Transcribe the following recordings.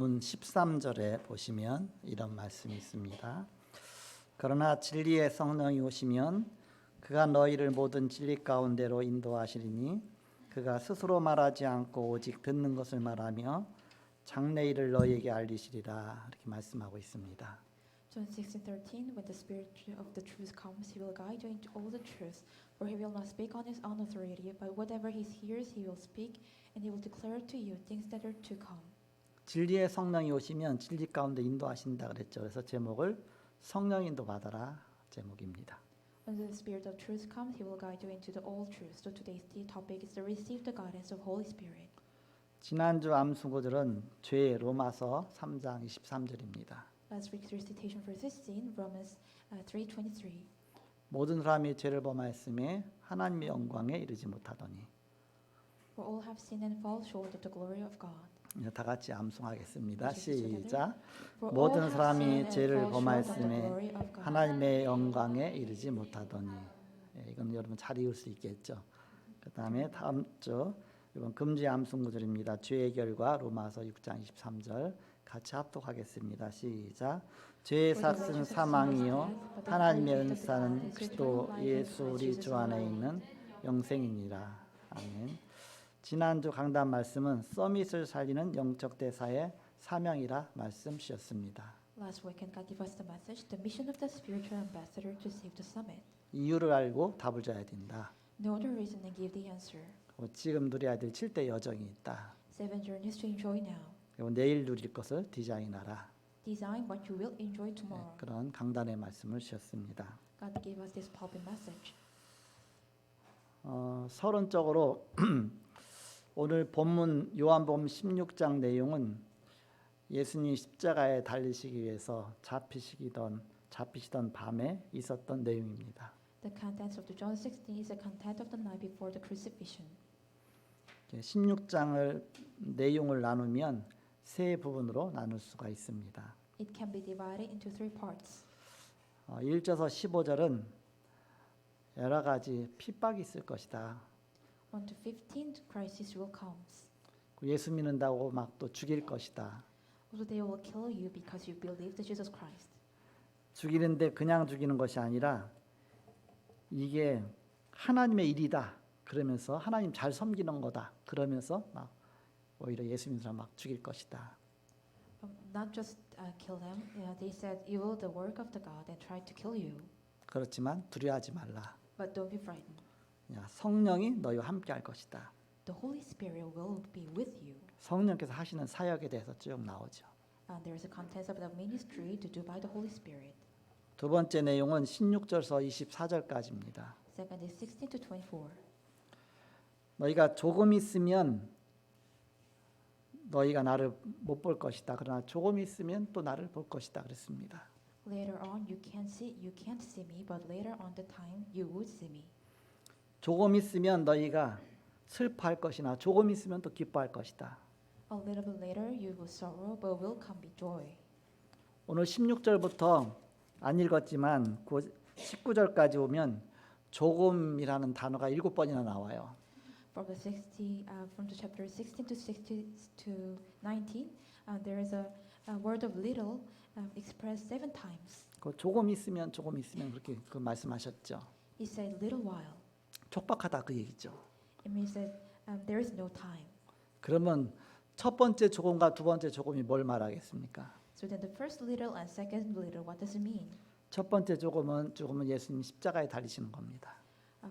문 13절에 보시면 이런 말씀이 있습니다. 그러나 진리의 성령이 오시면 그가 너희를 모든 진리 가운데로 인도하시리니 그가 스스로 말하지 않고 오직 듣는 것을 말하며 장래일을 너희에게 알리시리라. 이렇게 말씀하고 있습니다. John 16:13 When the Spirit of the truth comes, he will guide you into all the truth, for he will not speak on his own authority, but whatever he hears he will speak, and he will declare to you things that are to come. 진리의 성령이 오시면 진리 가운데 인도하신다 그랬죠. 그래서 제목을 성령 인도 받아라 제목입니다. When the Spirit of truth comes, he will guide you into the all truth. So today's topic is to receive the guidance of Holy Spirit. 지난주 암수구절은 죄 로마서 3장 23절입니다. Last week's recitation for this scene, Romans 3:23. 모든 사람이 죄를 범하였음에 하나님의 영광에 이르지 못하더니. For all have sinned and fall short of the glory of God. 다 같이 암송하겠습니다. 시작. For all 모든 have 사람이 sinned 죄를 and fall short of the 범하였음에 glory of God. 하나님의 영광에 이르지 못하더니. 이건 여러분 잘 이을 수 있겠죠. 그 다음에 다음 주 이번 금지 암송 구절입니다. 죄의 결과 로마서 6장 23절 같이 합독하겠습니다. 시작. 죄의 삭은 사망이요 하나님의 은사는 그리스도 예수 우리 주 안에 있는 영생이니라. 아멘. 지난주 강단 말씀은 서밋을 살리는 영적 대사의 사명이라 말씀 주셨습니다. Last weekend, God gave us the message, the mission of the spiritual ambassador to save the summit. 이유를 알고 답을 줘야 된다. Know the reason and give the answer. 지금 누려야 될 7대 여정이 있다. 7 journeys to enjoy now. 그리고 내일 누릴 것을 디자인하라. Design what you will enjoy tomorrow. 그런 강단의 말씀을 주셨습니다. God gave us this pulpit message. 서론적으로 오늘 본문 요한복음 16장 내용은 예수님 십자가에 달리시기 위해서 잡히시던 밤에 있었던 내용입니다. The contents of the John 16 is the content of the night before the crucifixion. 16장을 내용을 나누면 세 부분으로 나눌 수가 있습니다. It can be divided into 3 parts. 1절에서 15절은 여러 가지 핍박이 있을 것이다. 1 to 15, crisis will come. 예수 믿는다고 막 또 죽일 것이다. Also, they will kill you because you believe that Jesus Christ. 죽이는데 그냥 죽이는 것이 아니라 이게 하나님의 일이다. 그러면서 하나님 잘 섬기는 거다. 그러면서 막 오히려 예수 믿는 사람 막 죽일 것이다. Not just kill them. They said, "You will the work of the God and try to kill you." 그렇지만 두려워하지 말라. But don't be frightened. 성령이 너희와 함께 할 것이다. The Holy Spirit will be with you. 성령께서 하시는 사역에 대해서 쭉 나오죠. And there is a context of the ministry to do by the Holy Spirit. 두 번째 내용은 16절에서 24절까지입니다. Second is 16 to 24. 너희가 조금 있으면 너희가 나를 못 볼 것이다. 그러나 조금 있으면 또 나를 볼 것이다. 그랬습니다. Later on, you can't see me, but later on the time you would see me. 조금 있으면 너희가 슬퍼할 것이나 조금 있으면 또 기뻐할 것이다. A little bit later, you will sorrow, but will come be joy. 오늘 16절부터 안 읽었지만 19절까지 오면 조금이라는 단어가 7번이나 나와요. From the chapter 16 to 19, there is a word of little expressed 7 times. 조금 있으면 그렇게 그 말씀하셨죠. He said little while. 촉박하다 그 얘기죠. It means that there is no time. 그러면 첫 번째 조금과 두 번째 조금이 뭘 말하겠습니까? So then the first little and second little, what does it mean? 첫 번째 조금은 예수님 십자가에 달리시는 겁니다.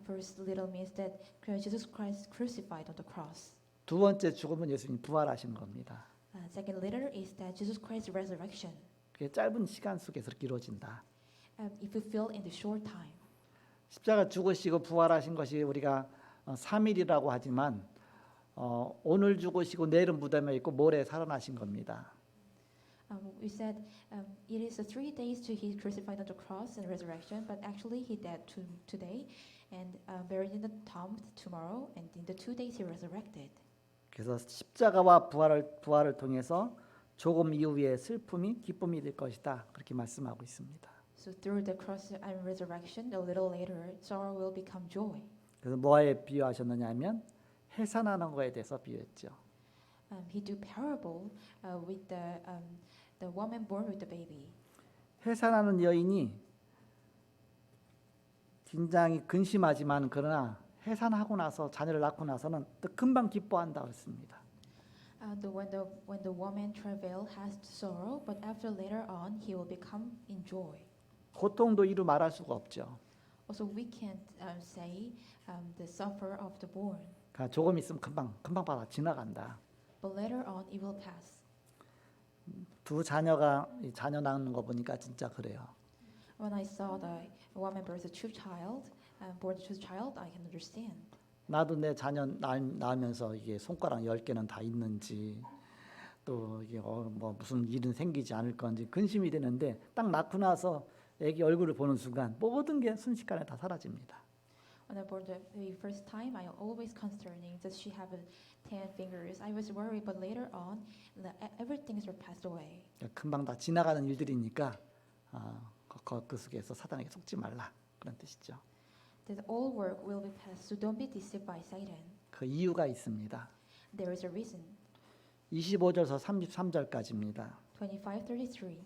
First little means that Jesus Christ crucified on the cross. 두 번째 죽음은 예수님 부활하신 겁니다. Second little is that Jesus Christ's resurrection. 그게 짧은 시간 속에서 그렇게 이루어진다. If you feel in the short time. 십자가 죽으시고 부활하신 것이 우리가 3일이라고 하지만 오늘 죽으시고 내일은 무덤에 있고 모레 살아나신 겁니다. We said it is 3 days to he crucified on the cross and resurrection, but actually he died today and buried in the tomb tomorrow, and in the 2 days he resurrected. 그래서 십자가와 부활을 통해서 조금 이후에 슬픔이 기쁨이 될 것이다. 그렇게 말씀하고 있습니다. So through the cross and resurrection, a little later, sorrow will become joy. 그래서 뭐에 비유하셨느냐면 해산하는 거에 대해서 비유했죠. he do parable with the woman born with the baby. 해산하는 여인이 굉장히 근심하지만 그러나 해산하고 나서 자녀를 낳고 나서는 또 금방 기뻐한다 그랬습니다. When the woman travail has sorrow, but after later on he will become in joy. 고통도 이루 말할 수가 없죠. Also, we can't say the suffer of the born, 그러니까 조금 있으면 금방 받아 지나간다. but later on it will pass. 두 자녀가 이 자녀 낳는 거 보니까 진짜 그래요. When I saw the woman birth a true child, born a true child, I can understand. 나도 내 자녀 낳으면서 이게 손가락 10개는 다 있는지 또 이게 뭐 무슨 일은 생기지 않을 건지 근심이 되는데 딱 낳고 나서 애기 얼굴을 보는 순간 모든 게 순식간에 다 사라집니다. When I born the first time, I always concerning does she have 10 fingers. I was worried, but later on, everything is passed away. 금방 다 지나가는 일들이니까 그 속에서 사단에게 속지 말라 그런 뜻이죠. That all work will be passed, so don't be deceived by Satan. 그 이유가 있습니다. There is a reason. 25절에서 33절까지입니다. 25:33.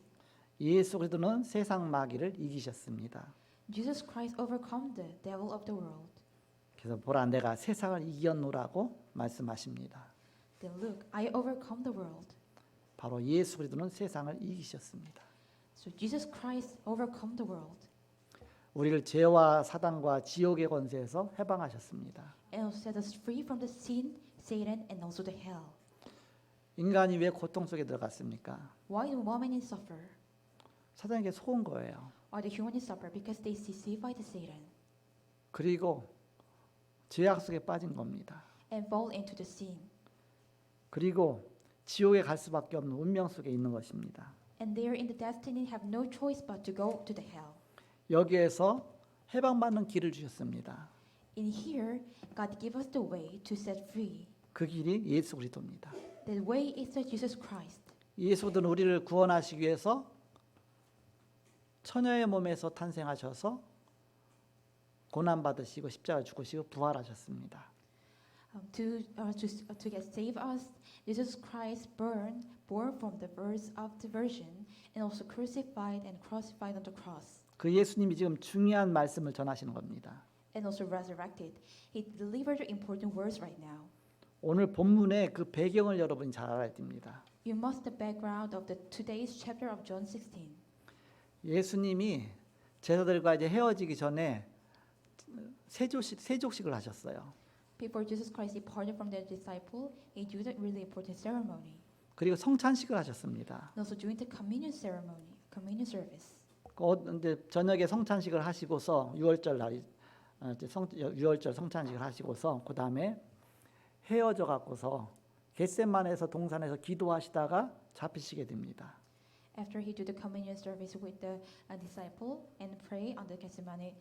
예수 그리스도는 세상 마귀를 이기셨습니다. Jesus Christ overcome the devil of the world. 그래서 보라 내가 세상을 이겼노라고 말씀하십니다. Then look, I overcome the world. 바로 예수 그리스도는 세상을 이기셨습니다. So Jesus Christ overcome the world. 우리를 죄와 사단과 지옥의 권세에서 해방하셨습니다. And also set us free from the sin, Satan, and also the hell. 인간이 왜 고통 속에 들어갔습니까? Why do women suffer? 사단에게 속은 거예요. Why the human suffer? Because they deceived by the Satan 그리고 죄악 속에 빠진 겁니다. and fall into the sin. 그리고 지옥에 갈 수밖에 없는 운명 속에 있는 것입니다. And they are in the destiny have no choice but to go to the hell. 여기에서 해방받는 길을 주셨습니다. In here, God gave us the way to set free. 그 길이 예수 그리스도입니다. The way is Jesus Christ. 예수 그리스도는 우리를 구원하시기 위해서 처녀의 몸에서 탄생하셔서 고난 받으시고 십자가 죽으시고 부활하셨습니다. To get save us, Jesus Christ born from the birth of the Virgin, and also crucified and crucified on the cross, 그 예수님이 지금 중요한 말씀을 전하시는 겁니다. and also resurrected. He delivered important words right now. 오늘 본문의 그 배경을 여러분이 잘 알아야 됩니다. You must the background of the today's chapter of John 16. 예수님이 제자들과 이제 헤어지기 전에 세족식을 하셨어요. Before Jesus Christ departed from the disciple, he did a really important ceremony. 그리고 성찬식을 하셨습니다. And also during the communion ceremony, communion service. 이제 저녁에 성찬식을 하시고서 6월절 날이 6월절 성찬식을 하시고서 그 다음에 헤어져 갖고서 겟세마네에서 동산에서 기도하시다가 잡히시게 됩니다. After he did the communion service with the disciple and pray on the Gethsemane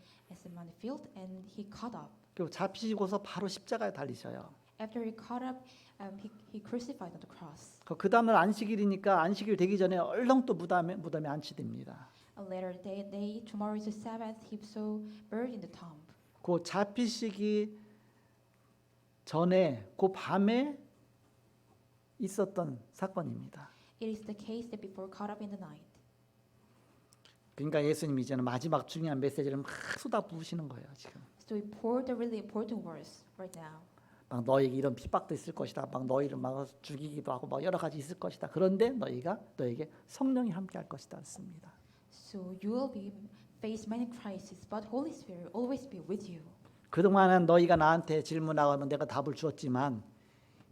field, and he caught up. 그리고 잡히시고서 바로 십자가에 달리셔요. After he caught up, he crucified on the cross. 그 다음날 안식일이니까 안식일 되기 전에 얼렁 또 무덤에 안치됩니다. A later day, tomorrow is the Sabbath. He so buried in the tomb. 그 잡히시기 전에 그 밤에 있었던 사건입니다. It is the case that before caught up in the night. 그러니까 예수님이 이제는 마지막 중요한 메시지를 막 쏟아부으시는 거예요 지금. So he poured the really important words right now. 막 너에게 이런 핍박도 있을 것이다. 막 너희를 막 죽이기도 하고 막 여러 가지 있을 것이다. 그런데 너에게 성령이 함께할 것이다. 했습니다. So you will face many crises, but Holy Spirit will always be with you. 그동안은 너희가 나한테 질문하면 내가 답을 주었지만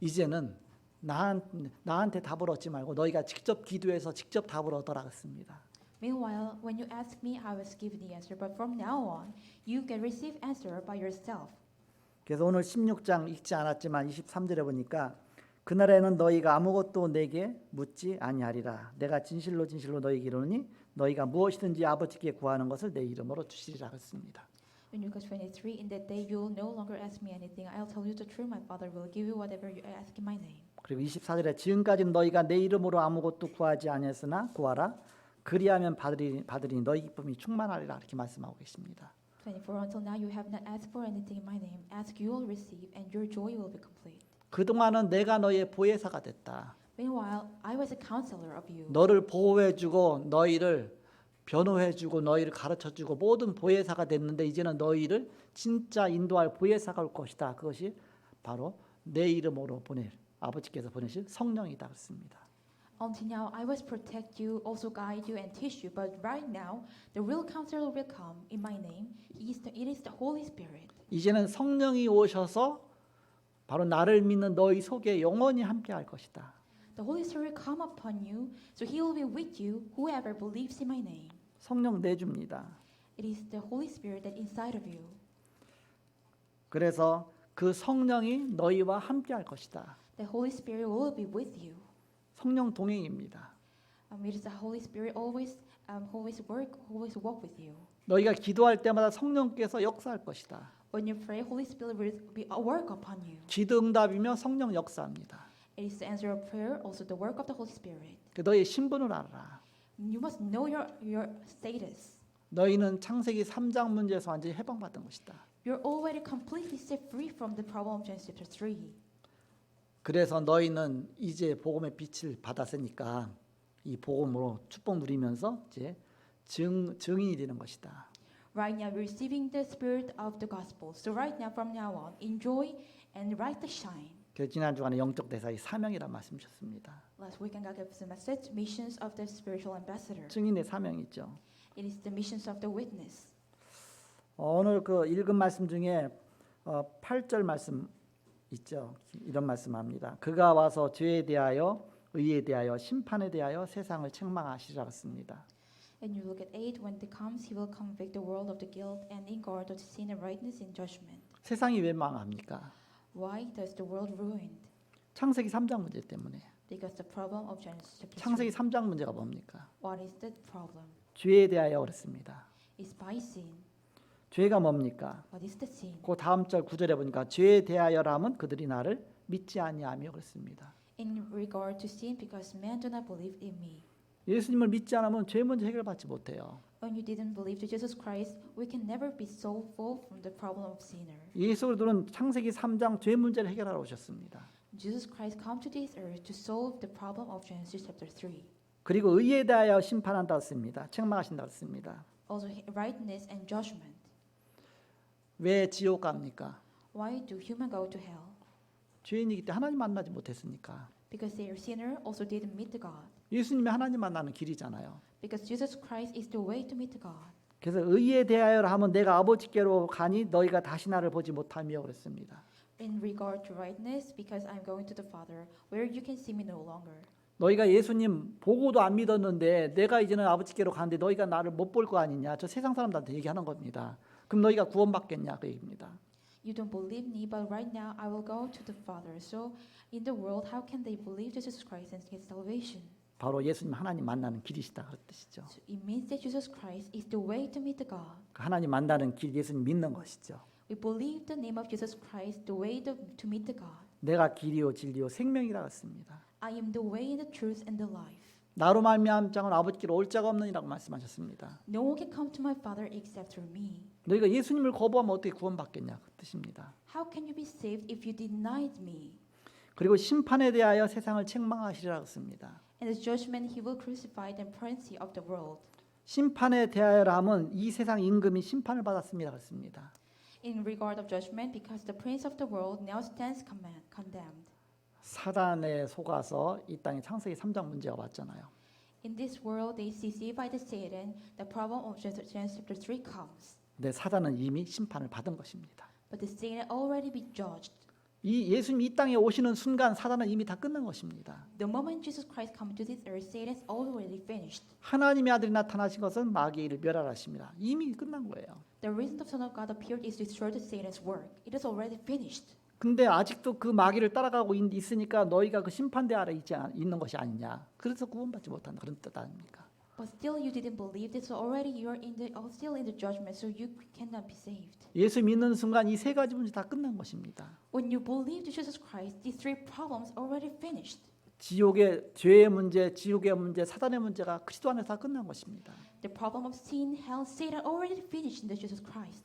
이제는 나한테 답을 얻지 말고 너희가 직접 기도해서 직접 답을 얻어라 했습니다. Meanwhile, when you ask me, I will give the answer. But from now on, you can receive answer by yourself. 그래서 오늘 16장 읽지 않았지만 23절에 보니까 그날에는 너희가 아무것도 내게 묻지 아니하리라. 내가 진실로 너희에게 이르노니 너희가 무엇이든지 아버지께 구하는 것을 내 이름으로 주시리라 했습니다. In Luke 23, in that day you will no longer ask me anything. I'll tell you the truth. My Father will give you whatever you ask in my name. 그리고 24절에 지금까지는 너희가 내 이름으로 아무것도 구하지 아니했으나 구하라. 그리하면 받으리니 너희 기쁨이 충만하리라 이렇게 말씀하고 계십니다. 24, until now you have not asked for anything in my name. Ask, you will receive, and your joy will be complete. 그동안은 내가 너의 보혜사가 됐다. Meanwhile, I was a counselor of you. 너를 보호해주고 너희를 변호해주고 너희를 가르쳐주고 모든 보혜사가 됐는데 이제는 너희를 진짜 인도할 보혜사가 올 것이다. 그것이 바로 내 이름으로 아버지께서 보내신 성령이다 그랬습니다. Until now, I was protect you, also guide you and teach you. But right now, the real counselor will come in my name. It is the Holy Spirit. 이제는 성령이 오셔서 바로 나를 믿는 너희 속에 영원히 함께할 것이다. The Holy Spirit will come upon you, so He will be with you, whoever believes in my name. 성령 내줍니다. It is the Holy Spirit that inside of you. 그래서 그 성령이 너희와 함께할 것이다. The Holy Spirit will be with you. 성령 동행입니다. It is the Holy Spirit always walk with you. 너희가 기도할 때마다 성령께서 역사할 것이다. When you pray, Holy Spirit will be a work upon you. 기도 응답이며 성령 역사합니다. It is the answer of prayer, also the work of the Holy Spirit. 너희의 신분을 알아라. You must know your status. 너희는 창세기 3장 문제에서 완전히 해방받은 것이다. You're already completely set free from the problem of Genesis chapter 3. 그래서 너희는 이제 복음의 빛을 받았으니까 이 복음으로 축복 누리면서 이제 증인이 되는 것이다. Right now, we're receiving the spirit of the gospel. So right now, from now on, enjoy and write the shine. 그래서 지난 주간에 영적 대사의 사명이라는 말씀 주셨습니다. Last week, I gave the message, missions of the spiritual ambassador. 증인의 사명이죠. It is the missions of the witness. 오늘 그 읽은 말씀 중에 8절 말씀 있죠. 이런 말씀합니다. 그가 와서 죄에 대하여 의에 대하여 심판에 대하여 세상을 책망하시리라 했습니다. And you look at 8, when he comes, he will convict the world of the guilt and in guard of the sin and rightness in judgment. 세상이 왜 망합니까? Why does the world ruined? 창세기 3장 문제 때문에. Because the problem of Genesis chapter 3. 창세기 3장 문제가 뭡니까? What is the problem? 죄에 대하여 그랬습니다. It's by sin. 죄가 뭡니까? What is the sin? 그 다음 절 9절에 보니까 죄에 대하여라 하면 그들이 나를 믿지 아니하며 그랬습니다. In regard to sin, because men do not believe in me. 예수님을 믿지 않으면 죄 문제 해결받지 못해요. When you didn't believe to Jesus Christ, we can never be solved from the problem of sinner. 예수 그리스도는 창세기 3장 죄 문제를 해결하러 오셨습니다. Jesus Christ come to this earth to solve the problem of Genesis chapter 3. 그리고 의에 대하여 심판한다 했습니다. 책망하신다 했습니다. Also rightness and judgment. 왜 지옥 갑니까? Why do humans go to hell? 죄인이기 때문에 하나님 만나지 못했으니까. Because they are sinner, also didn't meet the God. 예수님이 하나님 만나는 길이잖아요. Because Jesus Christ is the way to meet the God. 그래서 의에 대하여라 하면 내가 아버지께로 가니 너희가 다시 나를 보지 못하며 그랬습니다. In regard to rightness, because I'm going to the Father, where you can see me no longer. 너희가 예수님 보고도 안 믿었는데 내가 이제는 아버지께로 가는데 너희가 나를 못 볼 거 아니냐. 저 세상 사람들한테 얘기하는 겁니다. 그럼 너희가 구원받겠냐 그 얘기입니다. You don't believe me, but right now I will go to the Father. So in the world, how can they believe Jesus Christ and get salvation? 바로 예수님 하나님 만나는 길이시다 그런 뜻이죠. So it means that Jesus Christ is the way to meet the God. 하나님 만나는 길 예수님 믿는 것이죠. We believe the name of Jesus Christ, the way to meet the God. 내가 길이요 진리요 생명이라 했습니다. I am the way, the truth, and the life. 나로 말미암 자는 아버지께로 올 자가 없느니라고 말씀하셨습니다. No one can come to my Father except through me. 너희가 예수님을 거부하면 어떻게 구원받겠냐 그 뜻입니다. How can you be saved if you denied me? 그리고 심판에 대하여 세상을 책망하시리라 했습니다. In the judgment, he will crucify the prince of the world. 심판에 대하여라 하면 이 세상 임금이 심판을 받았습니다 그랬습니다. In regard of judgment, because the prince of the world now stands condemned. 사단에 속아서 이 땅에 창세기 3장 문제가 왔잖아요. In this world, they deceived by the Satan. The problem of Genesis chapter 3 comes. 근데 사단은 이미 심판을 받은 것입니다. But the Satan already be judged. 이 예수님 이 땅에 오시는 순간 사단은 이미 다 끝난 것입니다. The moment Jesus Christ come to this earth, Satan is already finished. 하나님의 아들이 나타나신 것은 마귀의 일을 멸하라십니다. 이미 끝난 거예요. The reason the Son of God appeared is to destroy the Satan's work. It is already finished. 근데 아직도 그 마귀를 따라가고 있으니까 너희가 그 심판대 아래 있는 것이 아니냐. 그래서 구원받지 못한다 그런 뜻 아닙니까? But still you didn't believe this. So already you are still in the judgment. So you cannot be saved. 예수 믿는 순간 이 세 가지 문제 다 끝난 것입니다. When you believe to Jesus Christ, these three problems already finished. 지옥의 죄의 문제, 지옥의 문제, 사단의 문제가 그리스도 안에서 다 끝난 것입니다. The problem of sin, hell, Satan already finished in the Jesus Christ.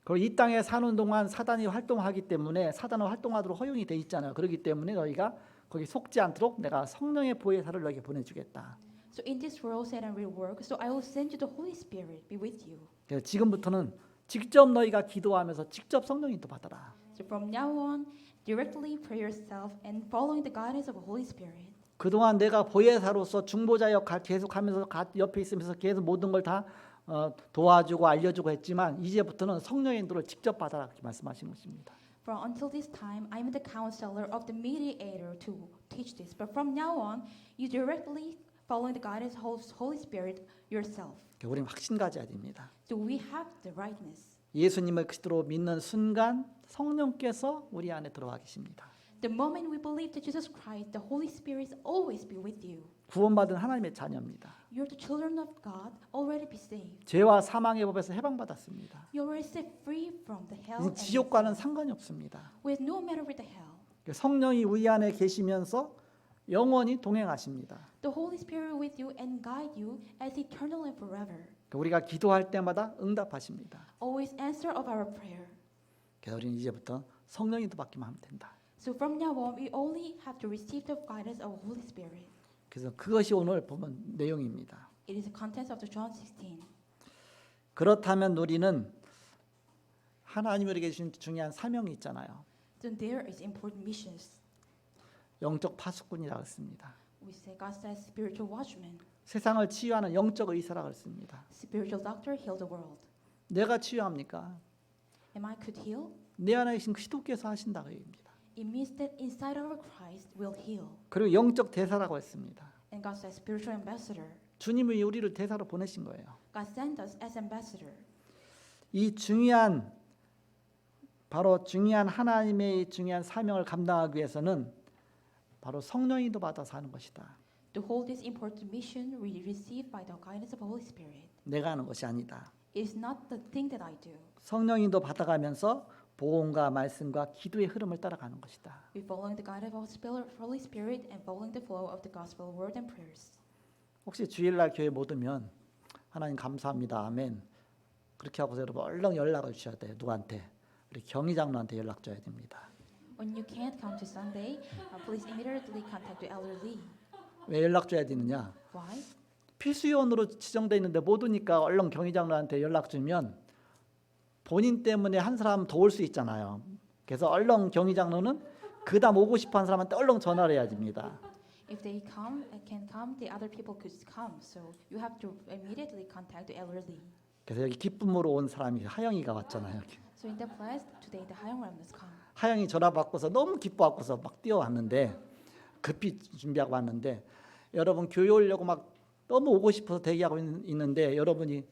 그리고 이 땅에 사는 동안 사단이 활동하기 때문에 사단은 활동하도록 허용이 돼 있잖아요. 그렇기 때문에 너희가 거기 속지 않도록 내가 성령의 보혜사를 너에게 보내주겠다. So in this world Satan will work. So I will send you the Holy Spirit be with you. 그래서 지금부터는 직접 너희가 기도하면서 직접 성령 인도 받아라. So from now on, directly pray yourself and following the guidance of the Holy Spirit. 그동안 내가 보혜사로서 중보자 역할 계속하면서 옆에 있으면서 계속 모든 걸 다 도와주고 알려주고 했지만 이제부터는 성령의 인도를 직접 받아라 그렇게 말씀하신 것입니다. For until this time, I'm the counselor of the mediator to teach this. But from now on, you directly following the guidance of the Holy Spirit yourself. 우리는 확신 가져야 됩니다. So we have the rightness. 예수님을 그리스도로 믿는 순간 성령께서 우리 안에 들어와 계십니다. The moment we believe that Jesus Christ, the Holy Spirit always be with you. 구원받은 하나님의 자녀입니다. You're the children of God, already be saved. 죄와 사망의 법에서 해방받았습니다. You already set free from the hell. 이제 and 지옥과는 상관이 없습니다. with no matter with the hell. 성령이 우리 안에 계시면서 영원히 동행하십니다. The Holy Spirit with you and guide you as eternal and forever. 우리가 기도할 때마다 응답하십니다. Always answer of our prayer. 그래서 우리는 이제부터 성령이 받기만 하면 된다. So from now on, we only have to receive the guidance of the Holy Spirit. 그래서 그것이 오늘 보면 내용입니다. It is the contents of the John 16. 그렇다면 우리는 하나님이 우리에게 주신 중요한 사명이 있잖아요. Then there is important missions. 영적 파수꾼이라고 했습니다. We say God says spiritual watchman, 세상을 치유하는 영적 의사라고 했습니다. spiritual doctor heal the world. 내가 치유합니까? Am I could heal? 내 안에 계신 그리스도께서 하신다고 얘기합니다. It means that inside of Christ will heal. 그리고 영적 대사라고 했습니다. And God says spiritual ambassador. 주님이 우리를 대사로 보내신 거예요. God sent us as ambassador. 이 중요한 바로 중요한 하나님의 중요한 사명을 감당하기 위해서는 바로 성령인도 받아서 하는 것이다. To hold this important mission we receive by the guidance of the Holy Spirit. 내가 하는 것이 아니다. It is not the thing that I do. 성령인도 받아가면서 복음과 말씀과 기도의 흐름을 따라가는 것이다. We following the guidance of the Holy Spirit and following the flow of the gospel word and prayers. 혹시 주일날 교회 못 오면 하나님 감사합니다. 아멘. 그렇게 하고서 여러분 얼른 연락을 주셔야 돼요. 누구한테? 우리 경희 장로한테 연락 줘야 됩니다. When you can't come to Sunday, please immediately contact the elder Lee. 왜 연락 줘야 되느냐? Why? 필수 요원으로 지정돼 있는데 못 오니까 얼른 경희 장로한테 연락 주면 본인 때문에 한 사람 더 올 수 있잖아요. 그래서 얼른 경희 장로는 그다음 오고 싶어 하는 사람한테 얼른 전화를 해야 됩니다. If they come and can come, the other people could come. So you have to immediately contact the elder Lee. 그래서 여기 기쁨으로 온 사람이 하영이가 왔잖아요. 여기. So in that place today, the Hyung Remnants come. 하영이 전화 받고서 너무 기뻐갖고서 막 뛰어왔는데 급히 준비하고 왔는데 여러분 교회 오려고 막 너무 오고 싶어서 대기하고 있는데 여러분이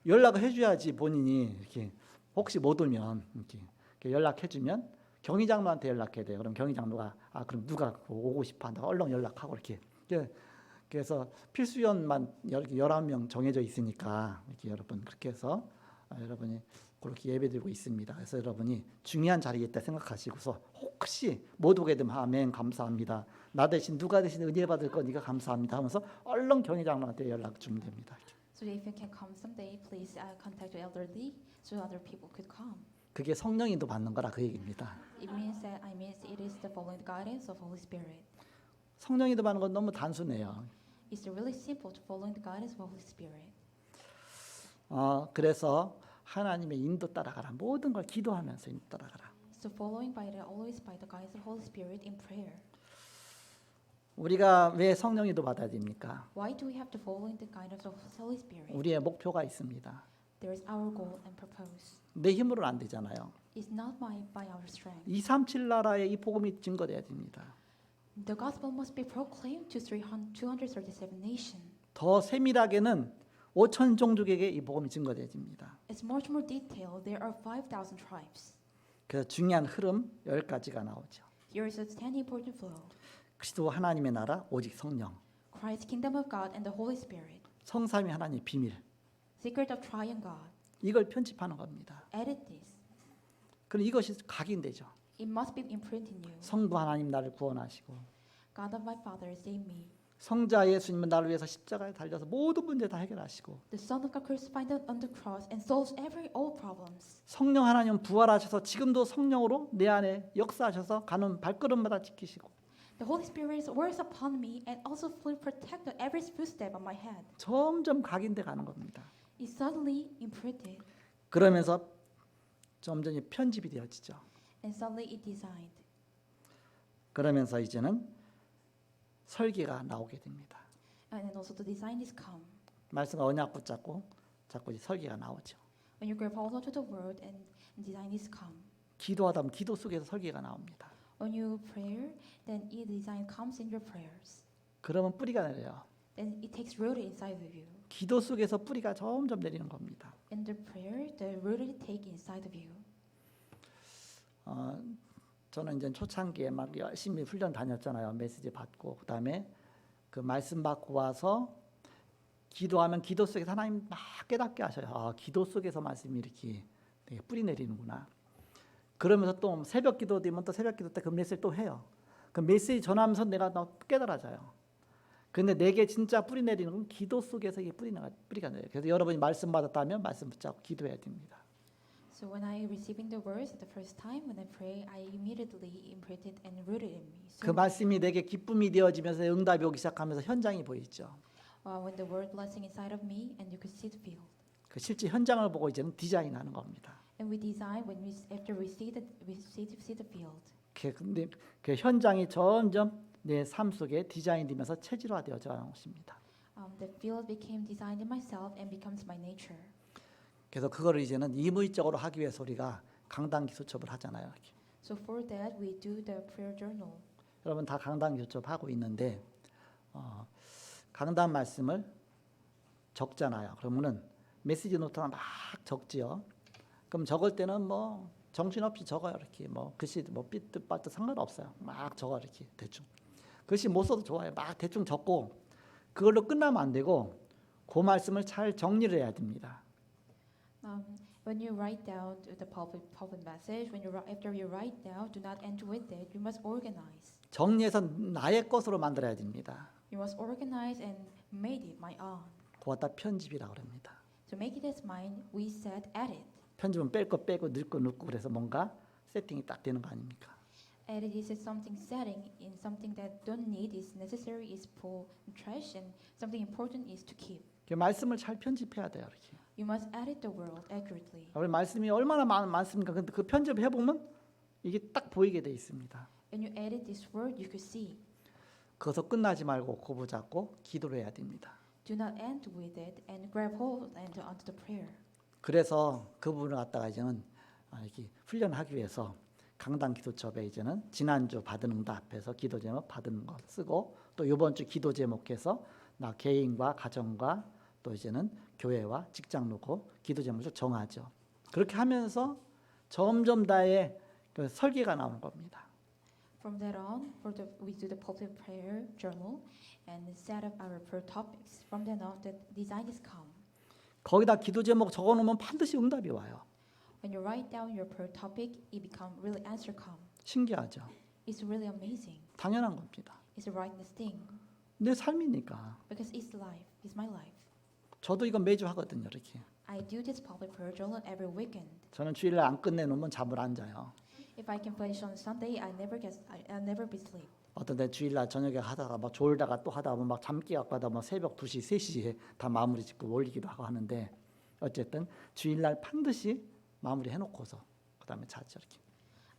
연락을 해줘야지 본인이 이렇게 혹시 못 오면 이렇게 연락해주면 경희 장로한테 연락해야 돼요. 그럼 경희 장로가 그럼 누가 오고 싶어한다 얼른 연락하고 이렇게 그래서 필수위원만 11명 정해져 있으니까 이렇게 여러분 그렇게 해서 여러분이 그렇게 예배드리고 있습니다. 그래서 여러분이 중요한 자리겠다 생각하시고서 혹시 못 오게 되면 아멘 감사합니다. 나 대신 누가 대신 은혜 받을 거니까 감사합니다 하면서 얼른 경희 장로한테 연락 주면 됩니다. So if you can come someday, please contact the elder Lee so other people could come. 그게 성령인도 받는 거라 그 얘기입니다. It means that it is the following the guidance of Holy Spirit. 성령인도 받는 건 너무 단순해요. It's really simple to following the guidance of Holy Spirit. 그래서 하나님의 인도 따라가라. 모든 걸 기도하면서 인도 따라가라. So following always by the guidance of Holy Spirit in prayer. 우리가 왜 성령인도 받아야 됩니까? Why do we have to follow in the guidance of Holy Spirit? 우리의 목표가 있습니다. There is our goal and purpose. 내 힘으로는 안 되잖아요. It's not by our strength. 237 나라에 이 복음이 증거돼야 됩니다. The gospel must be proclaimed to 237 nations. 더 세밀하게는 5천 종족에게 이 복음이 증거돼야 됩니다. It's much more detailed. There are 5,000 tribes. 그래서 중요한 흐름 10가지가 나오죠. Here is a 10 important flow. 그리스도 하나님의 나라 오직 성령. Christ's kingdom of God and the Holy Spirit. 성삼위 하나님의 비밀. Secret of triune God. 이걸 편집하는 겁니다. Edit this. 그럼 이것이 각인되죠. It must be imprinted in you. 성부 하나님 나를 구원하시고 God of my father, save me. 성자 예수님은 나를 위해서 십자가에 달려서 모든 문제 다 해결하시고 The Son of God crucified on the cross and solves all problems. 성령 하나님 부활하셔서 지금도 성령으로 내 안에 역사하셔서 가는 발걸음마다 지키시고 The Holy Spirit works upon me and also fully protect every footstep on my head. 점점 각인돼 가는 겁니다. It's suddenly imprinted 그러면서 점점 편집이 되어지죠. and suddenly it designed. 그러면서 이제는 설계가 나오게 됩니다. And then also the design is come. 말씀과 언약 붙잡고 자꾸 이제 설계가 나오죠. When you grab hold onto the word and design is come. 기도하다 보면 기도 속에서 설계가 나옵니다. When you prayer, then the design comes in your prayers. 그러면 뿌리가 내려요. Then it takes root inside of you. 기도 속에서 뿌리가 점점 내리는 겁니다. In the prayer, the root will take inside of you. 저는 이제 초창기에 막 열심히 훈련 다녔잖아요. 메시지 받고 그다음에 그 말씀 받고 와서 기도하면 기도 속에서 하나님 막 깨닫게 하셔요. 아, 기도 속에서 말씀이 이렇게 되게 뿌리 내리는구나. 그러면서 또 새벽 기도 되면 또 새벽 기도 때 그 메시지 또 해요. 그 메시지 전하면서 내가 또 깨달아져요. 근데 내게 진짜 뿌리 내리는 건 기도 속에서 이게 뿌리가 내려요. 그래서 여러분이 말씀 받았다면 말씀 붙잡고 기도해야 됩니다. So when I receiving the words the first time, when I pray, I immediately imprinted and rooted in me. So 그 말씀이 내게 기쁨이 되어지면서 응답이 오기 시작하면서 현장이 보이죠. when the word blessing inside of me, and you could see the field. 그 실제 현장을 보고 이제는 디자인하는 겁니다. And we design when we after we see the field. 근데 그 현장이 점점 내 삶 속에 디자인되면서 체질화되어져 가는 것입니다. The field became designed in myself and becomes my nature. 그래서 그거를 이제는 임의적으로 하기 위해서 우리가 강단 기술첩을 하잖아요. 이렇게. So for that we do the prayer journal. 여러분 다 강단 기술첩 하고 있는데 강단 말씀을 적잖아요. 그러면은 메시지 노트나 막 적지요. 그럼 적을 때는 뭐 정신없이 적어요. 이렇게 뭐 글씨 뭐 삐뚤빠뚤 상관없어요. 막 적어 이렇게 대충. 글씨 못 써도 좋아요. 막 대충 적고 그걸로 끝나면 안 되고 그 말씀을 잘 정리를 해야 됩니다. When you write down the public message, after you write down, do not end with it. You must organize. 정리해서 나의 것으로 만들어야 됩니다. You must organize and made it my own. 그거 다 편집이라고 합니다. To make it as mine, we said edit. 편집은 뺄 거 빼고 넣을 거 넣고 그래서 뭔가 세팅이 딱 되는 거 아닙니까? Edit is something setting in something that don't need is necessary is pull trash and something important is to keep. 그 말씀을 잘 편집해야 돼요. 이렇게. You must edit the word accurately. 우리 말씀이 얼마나 많습니까? 근데 그 편집해 보면 이게 딱 보이게 돼 있습니다. When you edit this word, you could see. 거기서 끝나지 말고 고부 잡고 기도를 해야 됩니다. Do not end with it and grab hold and onto the prayer. 그래서 그 부분을 갖다가 이제는 이렇게 훈련하기 위해서 강단 기도첩에 이제는 지난주 받은 응답에서 기도 제목 받은 거 쓰고 또 이번 주 기도 제목해서 나 개인과 가정과 또 이제는 교회와 직장 놓고 기도 제목을 정하죠. 그렇게 하면서 점점 다의 그 설계가 나오는 겁니다. From that on, we do the public prayer journal and set up our prayer topics. From then on, the design is come. 거기다 기도 제목 적어놓으면 반드시 응답이 와요. When you write down your prayer topic, it become really answer come. 신기하죠. It's really amazing. 당연한 겁니다. It's the rightness thing 내 삶이니까. because it's life. It's my life. 저도 이거 매주 하거든요. 이렇게. I do this public prayer journal every weekend. 저는 주일날 안 끝내놓으면 잠을 안 자요. If I can finish on Sunday, I never be sleep. 어떤 때 주일날 저녁에 하다가 막 졸다가 또 하다 보면 막 잠기 갖고 하다 보면 새벽 2시, 3시에 다 마무리 짓고 올리기도 하고 하는데 어쨌든 주일날 반드시 마무리 해놓고서 그 다음에 자죠. 이렇게.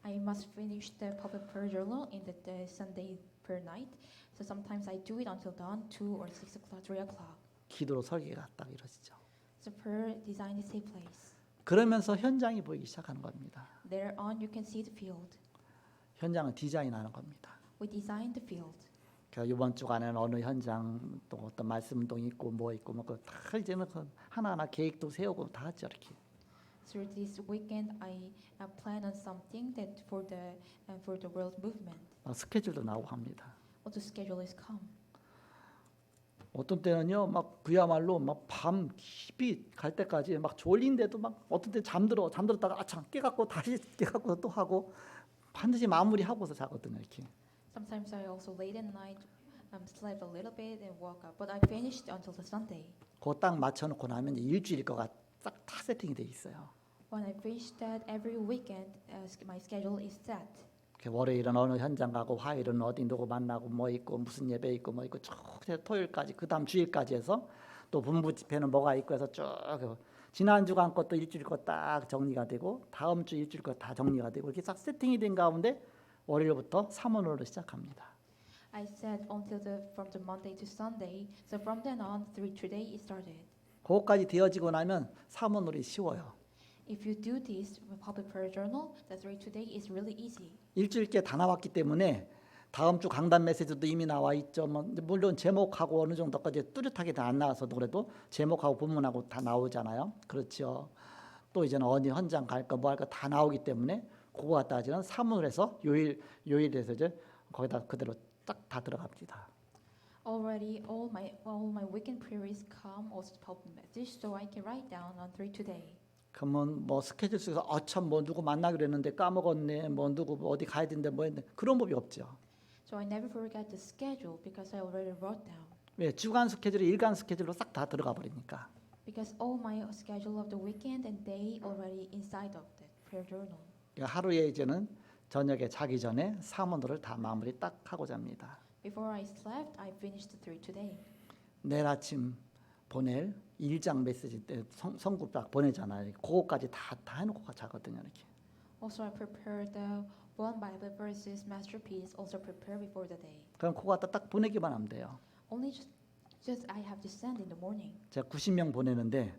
I must finish the public prayer journal in the Sunday prayer night. So sometimes I do it until dawn, 2 or 6 o'clock, 3 o'clock. 기도로 설계가 딱 이루어지죠. So prayer design is take place. 그러면서 현장이 보이기 시작하는 겁니다. There on you can see the field. 현장은 디자인하는 겁니다. We design the field. 그래서 이번 주간에는 어느 현장 또 어떤 말씀 운동이 있고 뭐 있고 뭐 다 이제는 그 하나하나 계획도 세우고 다 하죠. 이렇게. So this weekend I plan on something that for the world movement. 스케줄도 나오고 합니다. What the schedule is come. 어떤 때는요, 막 그야말로 막 밤 깊이 갈 때까지 막 졸린데도 막 어떤 때 잠들었다가 아참 깨갖고 다시 깨갖고 또 하고 반드시 마무리하고서 자거든요. 이렇게. Sometimes I also late at night slept a little bit and woke up. But I finished until the Sunday. 그거 딱 맞춰놓고 나면 이제 일주일 거가 싹 다 세팅이 돼 있어요. When I finished that, every weekend my schedule is set. 월요일은 어느 현장 가고 화요일은 어디 누구 만나고 뭐 있고 무슨 예배 있고 뭐 있고 쭉 토요일까지 그다음 주일까지 해서 또 분부 집회는 뭐가 있고 해서 쭉 지난 주간 것도 일주일 거 딱 정리가 되고 다음 주 일주일 거 다 정리가 되고 이렇게 싹 세팅이 된 가운데 월요일부터 사문으로 시작합니다. I set until from the Monday to Sunday. So from then on, today it started. 그것까지 되어지고 나면 사문으로 쉬워요. If you do this with public prayer journal, the today is really easy. 일주일째 다 나왔기 때문에 다음 주 강단 메시지도 이미 나와 있죠. 뭐 물론 제목하고 어느 정도까지 뚜렷하게 다 안 나와서도 그래도 제목하고 본문하고 다 나오잖아요. 그렇죠. 또 이제는 어디 현장 갈까 뭐 할까 다 나오기 때문에 그거 갖다 이제는 사문을 해서 요일에서 이제 거기다 그대로 딱 다 들어갑니다. Already, all my weekend prayers come also public message, so I can write down on today. 그러면 뭐 스케줄 속에서 참 뭐 누구 만나기로 했는데 까먹었네. 뭐 누구 뭐 어디 가야 되는데 뭐 했는데 그런 법이 없죠. So I never forget the schedule because I already wrote down. 왜 주간 스케줄이 일간 스케줄로 싹 다 들어가 버리니까. Because all my schedule of the weekend and day already inside of the prayer journal. 그러니까 하루에 이제는 저녁에 자기 전에 사문도를 다 마무리 딱 하고 잡니다. Before I slept, I finished today. 내일 아침 보낼 1장 메시지 때 성구 딱 보내잖아요. 그거까지 다 해놓고 자거든요. 이렇게. Also, I prepared the one Bible verses masterpiece. Also prepare before the day. 그럼 그거 갖다 딱 보내기만 하면 돼요. Only just I have to send in the morning. 제가 90명 보내는데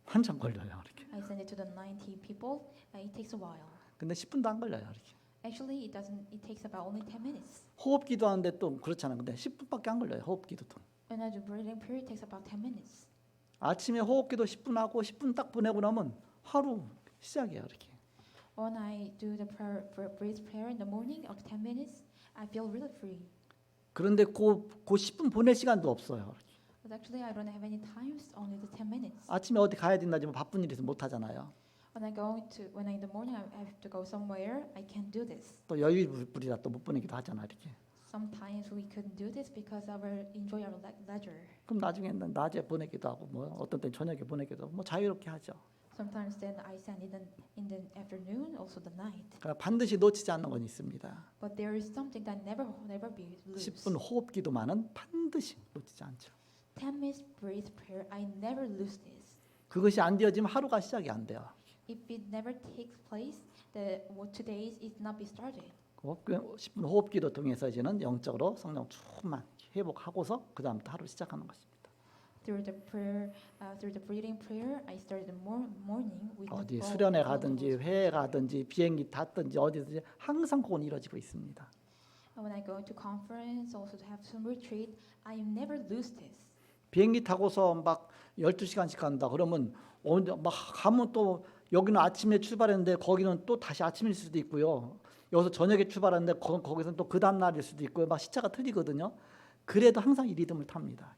한참 걸려요. 이렇게. I send it to the 90 people. It takes a while. 근데 10분도 안 걸려요. 이렇게. Actually, it doesn't. It takes about only 10 minutes. 호흡기도 하는데 또 그렇잖아요. 근데 10분밖에 안 걸려요. 호흡기도. When I do breathing prayer, it takes about 10 minutes. 아침에 호흡기도 10분 하고 10분 딱 보내고 나면 하루 시작이에요. 이렇게. When I do the breath prayer in the morning of 10 minutes, I feel really free. 그런데 그 10분 보낼 시간도 없어요. But actually, I don't have any times. Only the 10 minutes. 아침에 어디 가야 된다지만 바쁜 일이 있어서 못 하잖아요. When in the morning I have to go somewhere, I can't do this. 또 여유 부리다 또 못 보내기도 하잖아. 이렇게. Sometimes we couldn't do this because our enjoy our leisure. 그럼 나중에는 낮에 보내기도 하고 뭐 어떤 때 저녁에 보내기도 하고 뭐 자유롭게 하죠. Sometimes then I send it in the afternoon, also the night. 그러니까 반드시 놓치지 않는 건 있습니다. But there is something that never be lose. 10분 호흡기도만은 반드시 놓치지 않죠. 10 minutes breath prayer, I never lose this. 그것이 안 되어지면 하루가 시작이 안 돼요. If it never takes place, today's is not be started. 10분 호흡기도 통해서 이제는 영적으로 성령 충만 회복하고서 그 다음부터 하루 시작하는 것입니다. Through the prayer, through the breathing prayer, I started the morning with 어디 the 수련회 가든지 회에 가든지 비행기 탔든지 어디든지 항상 그건 이루어지고 있습니다. And when I go to conference, also to have some retreat, I never lose this. 비행기 타고서 막 12시간씩 간다 그러면 막 가면 또 여기는 아침에 출발했는데 거기는 또 다시 아침일 수도 있고요. 여기서 저녁에 출발하는데 거기서는 또 그 다음 날일 수도 있고요. 막 시차가 틀리거든요. 그래도 항상 이 리듬을 탑니다.